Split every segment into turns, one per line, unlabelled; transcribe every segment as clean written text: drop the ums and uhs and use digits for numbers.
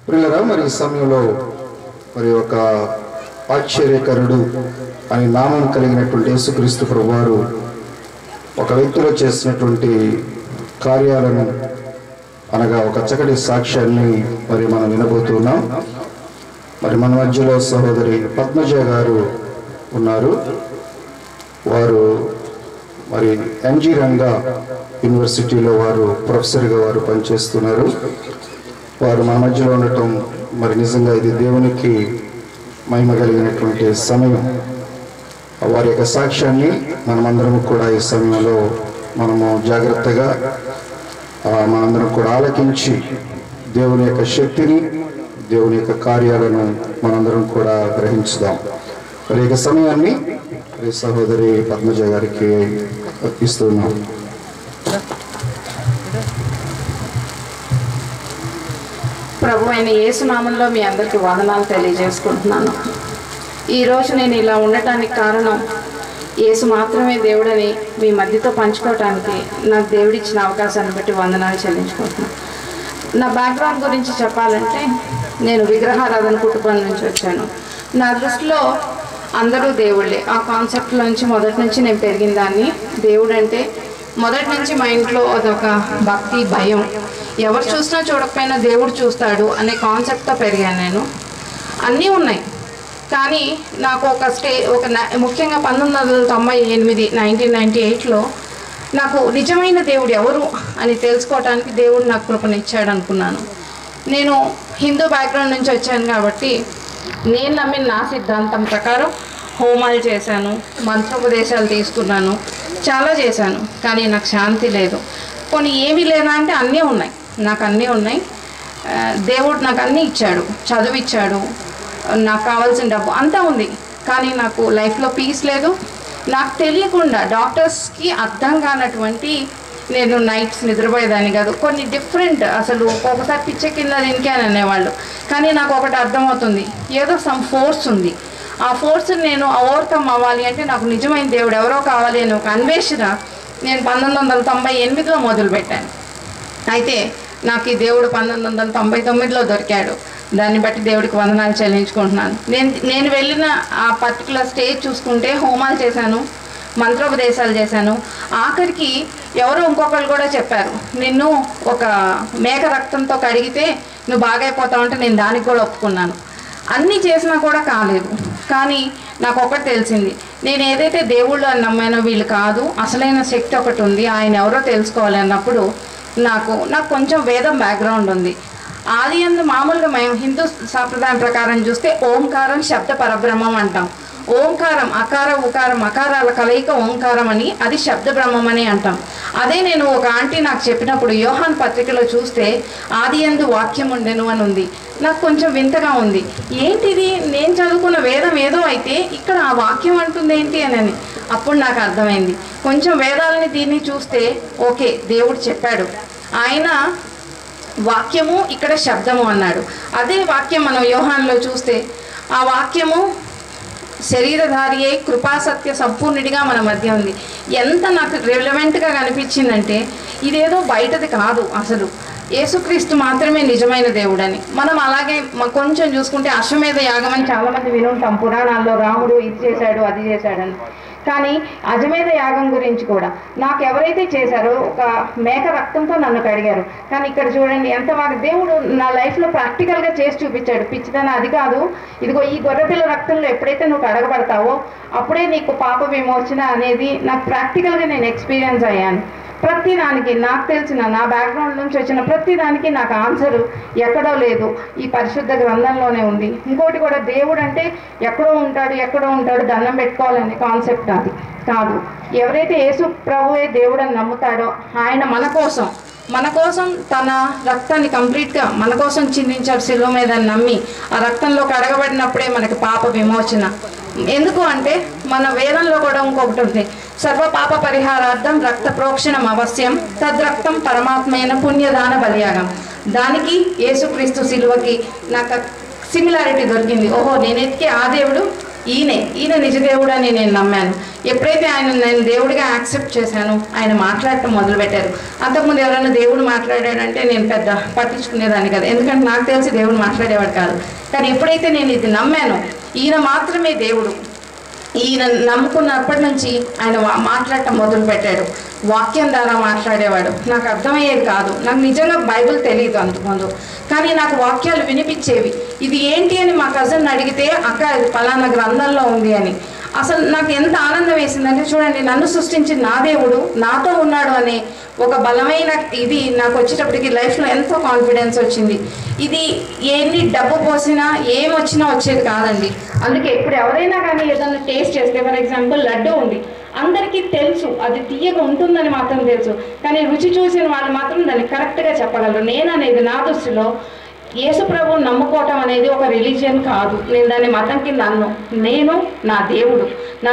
ప్రియులారా, మరి ఈ సమయంలో మరి ఒక ఆశ్చర్యకరుడు అని నామం కలిగినటువంటి యేసుక్రీస్తు ప్రభువారు ఒక వ్యక్తిలో చేసినటువంటి కార్యాలను అనగా ఒక చక్కటి సాక్ష్యాన్ని మరి మనం వినబోతున్నాం. మరి మన మధ్యలో సహోదరి పద్మజ గారు ఉన్నారు. వారు మరి ఎన్జి రంగా యూనివర్సిటీలో వారు ప్రొఫెసర్గా వారు పనిచేస్తున్నారు. వారు మన మధ్యలో ఉండటం మరి నిజంగా ఇది దేవునికి మహిమ కలిగినటువంటి సమయం. వారి యొక్క సాక్ష్యాన్ని మనమందరం కూడా ఈ సమయంలో మనము జాగ్రత్తగా మనందరం కూడా ఆలకించి దేవుని యొక్క శక్తిని, దేవుని యొక్క కార్యాలను మనందరం కూడా గ్రహించుదాం. మరి యొక్క సమయాన్ని సహోదరి పద్మజ గారికి ఇస్తున్నాం.
ప్రభు అయిన యేసు నామంలో మీ అందరికీ వందనాలు తెలియజేసుకుంటున్నాను. ఈరోజు నేను ఇలా ఉండటానికి కారణం యేసు మాత్రమే దేవుడని మీ మధ్యతో పంచుకోవటానికి నాకు దేవుడిచ్చిన అవకాశాన్ని బట్టి వందనాలు చెల్లించుకుంటున్నాను. నా బ్యాక్గ్రౌండ్ గురించి చెప్పాలంటే నేను విగ్రహారాధన కుటుంబం నుంచి వచ్చాను. నా దృష్టిలో అందరూ దేవుళ్ళే. ఆ కాన్సెప్ట్లోంచి మొదటి నుంచి నేను పెరిగిన దాన్ని. దేవుడు అంటే మొదటి నుంచి మా ఇంట్లో అదొక భక్తి, భయం. ఎవరు చూసినా చూడకపోయినా దేవుడు చూస్తాడు అనే కాన్సెప్ట్తో పెరిగాను నేను. అన్నీ ఉన్నాయి, కానీ నాకు ముఖ్యంగా 1998 1998లో నాకు నిజమైన దేవుడు ఎవరు అని తెలుసుకోవడానికి దేవుడు నాకు కృపనిచ్చాడు అనుకున్నాను. నేను హిందూ బ్యాక్గ్రౌండ్ నుంచి వచ్చాను కాబట్టి నేను నమ్మిన నా సిద్ధాంతం ప్రకారం హోమాలు చేశాను, మంత్రోపదేశాలు తీసుకున్నాను, చాలా చేశాను. కానీ నాకు శాంతి లేదు. కొన్ని ఏమీ లేదా అంటే అన్నీ ఉన్నాయి, నాకు అన్నీ ఉన్నాయి. దేవుడు నాకు అన్నీ ఇచ్చాడు, చదువు ఇచ్చాడు, నాకు కావాల్సిన డబ్బు అంతా ఉంది. కానీ నాకు లైఫ్లో పీస్ లేదు. నాకు తెలియకుండా డాక్టర్స్కి అర్థం కానటువంటి నేను నైట్స్ నిద్రపోయేదాన్ని కాదు. కొన్ని డిఫరెంట్, అసలు ఒక్కొక్కసారి పిచ్చ కింద దీనికే అని అనేవాళ్ళు. కానీ నాకు ఒకటి అర్థమవుతుంది, ఏదో సమ్ ఫోర్స్ ఉంది. ఆ ఫోర్స్ని నేను ఓవర్కమ్ అవ్వాలి అంటే నాకు నిజమైన దేవుడు ఎవరో కావాలి అని ఒక అన్వేషణ నేను 1998లో మొదలుపెట్టాను. అయితే నాకు ఈ దేవుడు 1999లో దొరికాడు. దాన్ని బట్టి దేవుడికి వందనాలు చెల్లించుకుంటున్నాను. నేను వెళ్ళిన ఆ పర్టికులర్ స్టేజ్ చూసుకుంటే హోమాలు చేశాను, మంత్రోపదేశాలు చేశాను. ఆఖరికి ఎవరో ఇంకొకళ్ళు కూడా చెప్పారు, నిన్ను ఒక మేక రక్తంతో కడిగితే నువ్వు బాగైపోతావు అంటే నేను దానికి కూడా ఒప్పుకున్నాను. అన్నీ చేసినా కూడా కాలేదు. కానీ నాకు ఒకటి తెలిసింది, నేను ఏదైతే దేవుళ్ళు అని నమ్మానో వీళ్ళు కాదు, అసలైన శక్తి ఒకటి ఉంది, ఆయన ఎవరో తెలుసుకోవాలి అన్నప్పుడు నాకు కొంచెం వేదం బ్యాక్గ్రౌండ్ ఉంది. ఆది యందు మామూలుగా మేము హిందూ సాంప్రదాయం ప్రకారం చూస్తే ఓంకారం శబ్ద పరబ్రహ్మం అంటాం. ఓంకారం అకార ఉకారం అకారాల కలయిక ఓంకారం అని, అది శబ్ద బ్రహ్మం అని అంటాం. అదే నేను ఒక ఆంటీ నాకు చెప్పినప్పుడు యోహాన్ పత్రికలో చూస్తే ఆది యందు వాక్యం ఉండెను అని ఉంది. నాకు కొంచెం వింతగా ఉంది, ఏంటిది నేను చదువుకున్న వేదం ఏదో అయితే ఇక్కడ ఆ వాక్యం అంటుంది ఏంటి అని. అప్పుడు నాకు అర్థమైంది, కొంచెం వేదాలని దీన్ని చూస్తే ఓకే దేవుడు చెప్పాడు, ఆయన వాక్యము ఇక్కడ శబ్దము అన్నాడు. అదే వాక్యం మనం యోహాన్లో చూస్తే ఆ వాక్యము శరీరధారి అయి కృపాసత్య సంపూర్ణుడిగా మన మధ్య ఉంది. ఎంత నాకు రిలవెంట్గా కనిపించిందంటే ఇదేదో బయటది కాదు, అసలు యేసుక్రీస్తు మాత్రమే నిజమైన దేవుడని. మనం అలాగే కొంచెం చూసుకుంటే అశ్వమేధ యాగం అని చాలామంది వినుంటాం పురాణాల్లో, రాముడు ఇది చేశాడు అది చేశాడని. కానీ అజమేధ యాగం గురించి కూడా నాకు ఎవరైతే చేశారో ఒక మేక రక్తంతో నన్ను కడిగారు. కానీ ఇక్కడ చూడండి ఎంత బాగా దేవుడు నా లైఫ్లో ప్రాక్టికల్గా చేసి చూపించాడు. పిచ్చిదని అది కాదు, ఇదిగో ఈ గొర్రెపిల్ల రక్తంలో ఎప్పుడైతే నువ్వు కడగబడతావో అప్పుడే నీకు పాప విమోచన అనేది నాకు ప్రాక్టికల్గా నేను ఎక్స్పీరియన్స్ అయ్యాను. ప్రతి దానికి నాకు తెలిసిన నా బ్యాక్గ్రౌండ్ నుంచి వచ్చిన ప్రతి దానికి నాకు ఆన్సరు ఎక్కడో లేదు, ఈ పరిశుద్ధ గ్రంథంలోనే ఉంది. ఇంకోటి కూడా, దేవుడు అంటే ఎక్కడో ఉంటాడు దండం పెట్టుకోవాలనే కాన్సెప్ట్ అది కాదు. ఎవరైతే యేసు ప్రభువే దేవుడు అని నమ్ముతాడో ఆయన మన కోసం తన రక్తాన్ని కంప్లీట్గా మన కోసం చిందించాడు శిలువ మీద అని నమ్మి ఆ రక్తంలో కడగబడినప్పుడే మనకి పాప విమోచన. ఎందుకు అంటే మన వేదంలో కూడా ఇంకొకటి ఉంది, సర్వ పాప పరిహారార్థం రక్త ప్రోక్షణం అవశ్యం, తద్రక్తం పరమాత్మైన పుణ్యదాన బలియాగం. దానికి యేసుక్రీస్తు శిలువకి నాకు సిమిలారిటీ దొరికింది. ఓహో, నేను ఎతికే ఆ దేవుడు ఈయన నిజదేవుడు అని నేను నమ్మాను. ఎప్పుడైతే నేను దేవుడిగా యాక్సెప్ట్ చేశాను, ఆయన మాట్లాడటం మొదలుపెట్టారు. అంతకుముందు ఎవరైనా దేవుడు మాట్లాడాడంటే నేను పెద్ద పట్టించుకునేదాన్ని కదా, ఎందుకంటే నాకు తెలిసి దేవుడు మాట్లాడేవాడు కాదు. కానీ ఎప్పుడైతే నేను ఇది నమ్మానో, ఈయన మాత్రమే దేవుడు, ఈయన నమ్ముకున్నప్పటి నుంచి ఆయన మాట్లాడటం మొదలుపెట్టాడు. వాక్యం ద్వారా మాట్లాడేవాడు. నాకు అర్థమయ్యేది కాదు, నాకు నిజంగా బైబిల్ తెలియదు అంతకుముందు, కానీ నాకు వాక్యాలు వినిపించేవి. ఇది ఏంటి అని మా కజిన్ అడిగితే, అక్క ఇది పలానా గ్రంథంలో ఉంది అని. అసలు నాకు ఎంత ఆనందం వేసిందంటే, చూడండి, నన్ను సృష్టించిన నా దేవుడు నాతో ఉన్నాడు అనే ఒక బలమైన ఇది నాకు వచ్చేటప్పటికి లైఫ్లో ఎంతో కాన్ఫిడెన్స్ వచ్చింది. ఇది ఎన్ని డబ్బు పోసినా ఏమొచ్చినా వచ్చేది కాదండి. అందుకే ఇప్పుడు ఎవరైనా కానీ ఏదైనా టేస్ట్ చేస్తే, ఫర్ ఎగ్జాంపుల్ లడ్డు ఉంది, అందరికీ తెలుసు అది తీయగా ఉంటుందని మాత్రం తెలుసు, కానీ రుచి చూసిన వాళ్ళు మాత్రం దాన్ని కరెక్ట్గా చెప్పగలరు. నేను అనేది నా దృష్టిలో యేసు ప్రభువుని నమ్ముకోవటం అనేది ఒక రిలీజియన్ కాదు. నేను దాన్ని మతం కింద అన్ను. నేను నా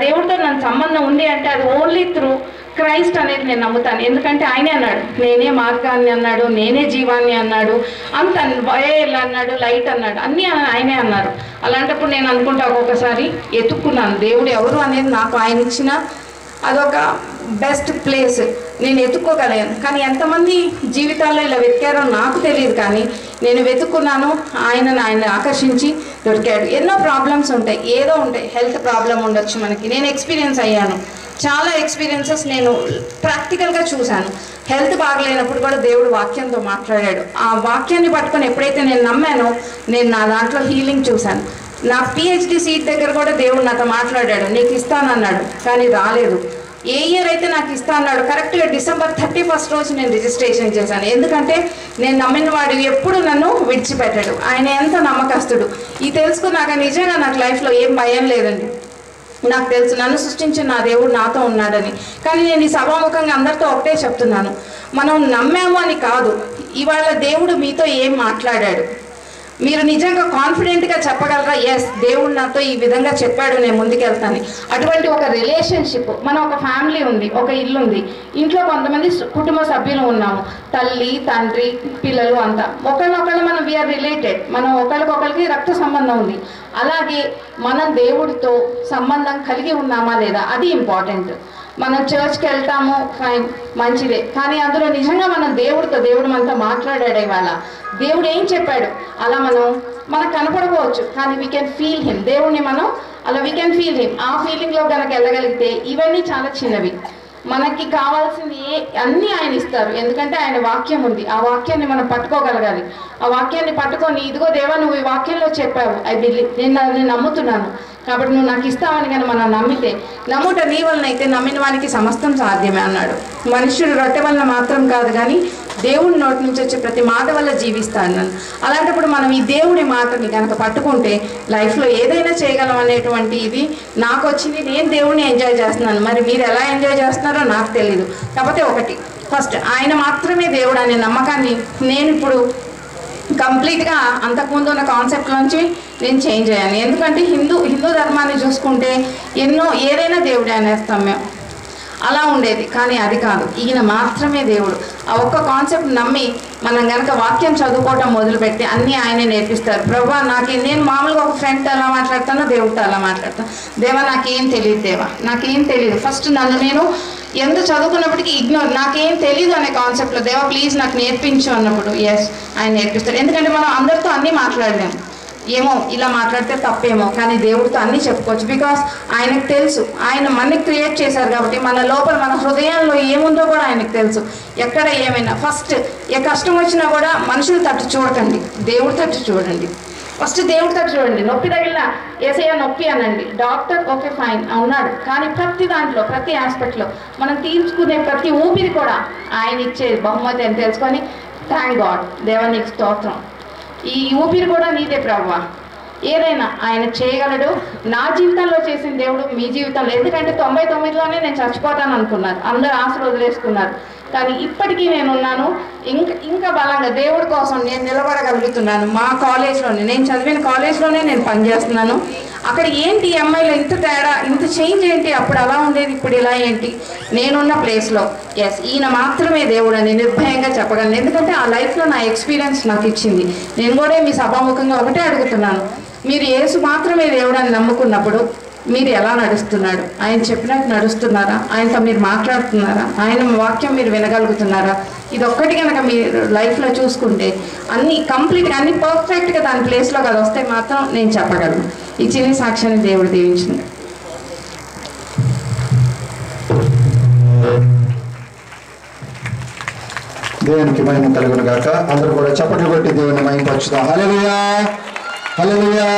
దేవుడితో నాకు సంబంధం ఉంది అంటే అది ఓన్లీ త్రూ క్రైస్ట్ అనేది నేను నమ్ముతాను. ఎందుకంటే ఆయనే అన్నాడు, నేనే మార్గాన్ని అన్నాడు, నేనే జీవాన్ని అన్నాడు, అంత వైర్ అన్నాడు, లైట్ అన్నాడు, అన్నీ ఆయనే అన్నారు. అలాంటప్పుడు నేను అనుకుంటా, ఒక్కొక్కసారి ఎత్తుక్కున్నాను దేవుడు ఎవరు అనేది. నాకు ఆయన ఇచ్చిన అదొక బెస్ట్ ప్లేస్, నేను ఎత్తుక్కోగలిగాను. కానీ ఎంతమంది జీవితాల్లో ఇలా వెతికారో నాకు తెలియదు, కానీ నేను వెతుక్కున్నాను. ఆయన ఆకర్షించి దొరికాడు. ఎన్నో ప్రాబ్లమ్స్ ఉంటాయి, ఏదో ఉంటాయి, హెల్త్ ప్రాబ్లం ఉండొచ్చు మనకి. నేను ఎక్స్పీరియన్స్ అయ్యాను, చాలా ఎక్స్పీరియన్సెస్ నేను ప్రాక్టికల్గా చూశాను. హెల్త్ బాగలేనప్పుడు కూడా దేవుడు వాక్యంతో మాట్లాడాడు. ఆ వాక్యాన్ని పట్టుకొని ఎప్పుడైతే నేను నమ్మానో, నేను నా దాంట్లో హీలింగ్ చూశాను. నా పిహెచ్డి సీట్ దగ్గర కూడా దేవుడు నాతో మాట్లాడాడు, నీకు ఇస్తానన్నాడు, కానీ రాలేదు. ఏ ఇయర్ అయితే నాకు ఇస్తా అన్నాడు, కరెక్ట్గా December 31 రోజు నేను రిజిస్ట్రేషన్ చేశాను. ఎందుకంటే నేను నమ్మిన వాడు ఎప్పుడు నన్ను విడిచిపెట్టాడు. ఆయన ఎంత నమ్మకస్తుడు. ఇది తెలుసుకున్నాక నిజంగా నాకు లైఫ్లో ఏం భయం లేదండి. నాకు తెలుసు నన్ను సృష్టించిన నా దేవుడు నాతో ఉన్నాడని. కానీ నేను ఈ సభాముఖంగా అందరితో ఒకటే చెప్తున్నాను, మనం నమ్మాము అని కాదు, ఇవాళ దేవుడు మీతో ఏం మాట్లాడాడు మీరు నిజంగా కాన్ఫిడెంట్గా చెప్పగలరా, ఎస్ దేవుడు నాతో ఈ విధంగా చెప్పాడు, నేను ముందుకెళ్తాను. అటువంటి ఒక రిలేషన్షిప్, మనం ఒక ఫ్యామిలీ ఉంది, ఒక ఇల్లు ఉంది, ఇంట్లో కొంతమంది కుటుంబ సభ్యులు ఉన్నాము, తల్లి తండ్రి పిల్లలు అంతా ఒకరినొకళ్ళు మనం వీఆర్ రిలేటెడ్, మనం ఒకరికొకరికి రక్త సంబంధం ఉంది. అలాగే మనం దేవుడితో సంబంధం కలిగి ఉన్నామా లేదా, అది ఇంపార్టెంట్. మనం చర్చ్కి వెళ్తాము, ఫైన్, మంచిదే, కానీ అందులో నిజంగా మనం దేవుడు మనతో మాట్లాడాడు. ఇవాళ దేవుడు ఏం చెప్పాడు అలా మనకు కనపడకపోవచ్చు, కానీ వీ కెన్ ఫీల్ హిమ్. దేవుడిని మనం అలా వీ కెన్ ఫీల్ హిమ్. ఆ ఫీలింగ్లో కనుక వెళ్ళగలిగితే ఇవన్నీ చాలా చిన్నవి. మనకి కావాల్సింది అన్నీ ఆయన ఇస్తారు, ఎందుకంటే ఆయన వాక్యం ఉంది. ఆ వాక్యాన్ని మనం పట్టుకోగలగాలి. ఆ వాక్యాన్ని పట్టుకొని, ఇదిగో దేవా నువ్వు ఈ వాక్యంలో చెప్పావు, ఐ బిలీవ్, నేను నమ్ముతున్నాను, కాబట్టి నువ్వు నాకు ఇస్తావని కానీ మనం నమ్మితే, నమ్ముట నీ వలన అయితే నమ్మిన వానికి సమస్తం సాధ్యమే అన్నాడు. మనుషుడు రొట్టె వలన మాత్రం కాదు కానీ దేవుడి నోటి నుంచి వచ్చే ప్రతి మాట వల్ల జీవిస్తాడు నన్ను. అలాంటప్పుడు మనం ఈ దేవుడి మాటని కనుక పట్టుకుంటే లైఫ్లో ఏదైనా చేయగలం అనేటువంటి ఇది నాకు వచ్చింది. నేను దేవుడిని ఎంజాయ్ చేస్తున్నాను, మరి మీరు ఎలా ఎంజాయ్ చేస్తున్నారో నాకు తెలీదు. కాకపోతే ఒకటి, ఫస్ట్ ఆయన మాత్రమే దేవుడు అనే నమ్మకాన్ని నేను ఇప్పుడు కంప్లీట్గా అంతకుముందు ఉన్న కాన్సెప్ట్లోంచి నేను చేంజ్ అయ్యాను. ఎందుకంటే హిందూ ధర్మాన్ని చూసుకుంటే ఏదైనా దేవుడే అనేస్తాం మేము, అలా ఉండేది. కానీ అది కాదు, ఈయన మాత్రమే దేవుడు. ఆ ఒక్క కాన్సెప్ట్ నమ్మి మనం కనుక వాక్యం చదువుకోవటం మొదలుపెట్టి అన్నీ ఆయనే నేర్పిస్తారు. ప్రభా నేను మామూలుగా ఒక ఫ్రెండ్తో ఎలా మాట్లాడతానో దేవుడితో అలా మాట్లాడతాను. దేవా నాకేం తెలియదు, నాకేం తెలియదు. ఫస్ట్ నన్ను నేను ఎంత చదువుకున్నప్పటికీ ఇగ్నోర్, నాకేం తెలియదు అనే కాన్సెప్ట్లో దేవా ప్లీజ్ నాకు నేర్పించు అన్నప్పుడు ఎస్ ఆయన నేర్పిస్తారు. ఎందుకంటే మనం అందరితో అన్నీ మాట్లాడలేము, ఏమో ఇలా మాట్లాడితే తప్పేమో, కానీ దేవుడితో అన్నీ చెప్పుకోవచ్చు. బికాస్ ఆయనకు తెలుసు, ఆయన మనకి క్రియేట్ చేశారు కాబట్టి మన లోపల మన హృదయంలో ఏముందో కూడా ఆయనకు తెలుసు. ఎక్కడ ఏమైనా ఫస్ట్ ఏ కష్టం వచ్చినా కూడా మనుషులు తట్టు చూడకండి, దేవుడి తట్టు చూడండి. ఫస్ట్ దేవుడి తట్టు చూడండి. నొప్పి తగిలిన ఏసయ్య నొప్పి అనండి, డాక్టర్ ఓకే ఫైన్ ఉన్నాడు, కానీ ప్రతి దాంట్లో ప్రతి ఆస్పెక్ట్లో మనం తీసుకునే ప్రతి ఊపిరి కూడా ఆయన ఇచ్చే బహుమతి అని తెలుసుకొని థ్యాంక్ గాడ్, దేవా నీకు స్తోత్రం, ఈ ఊపిరి కూడా నీదే ప్రభువా, ఏదైనా ఆయన చేయగలడు. నా జీవితంలో చేసిన దేవుడు మీ జీవితంలో, ఎందుకంటే 99లోనే నేను చచ్చిపోతాను అనుకున్నారు, అందరూ ఆశలు వదిలేసుకున్నారు, కానీ ఇప్పటికీ నేనున్నాను. ఇంకా బలంగా దేవుడి కోసం నేను నిలబడగలుగుతున్నాను. మా కాలేజ్లోనే, నేను చదివిన కాలేజ్లోనే నేను పనిచేస్తున్నాను. అక్కడ ఏంటి అమ్మాయిలో ఇంత తేడా, ఇంత చేంజ్ ఏంటి, అప్పుడు అలా ఉండేది ఇప్పుడు ఇలా ఏంటి, నేనున్న ప్లేస్లో ఎస్ ఈయన మాత్రమే దేవుడు అని నిర్భయంగా చెప్పగలను. ఎందుకంటే ఆ లైఫ్లో నా ఎక్స్పీరియన్స్ నాకు ఇచ్చింది. నేను కూడా మీ సభాముఖంగా ఒకటే అడుగుతున్నాను, మీరు యేసు మాత్రమే దేవుడు అని నమ్ముకున్నప్పుడు మీరు ఎలా నడుస్తున్నాడు? ఆయన చెప్పినట్టు నడుస్తున్నారా? ఆయనతో మీరు మాట్లాడుతున్నారా? ఆయన వాక్యం మీరు వినగలుగుతున్నారా? ఇది ఒక్కటి కనుక మీరు లైఫ్లో చూసుకుంటే అన్ని కంప్లీట్గా అన్ని పర్ఫెక్ట్గా దాని ప్లేస్లో కదా వస్తే మాత్రం నేను చెప్పగలను. ఈ చిన్న సాక్ష్యాన్ని దేవుడు దీవించింది.
దేవునికి మహిమ కలుగును గాక. అందరూ కూడా చప్పట్లు కొట్టి దేవుని మహిమపరుచుదాం. హల్లెలూయా, హల్లెలూయా.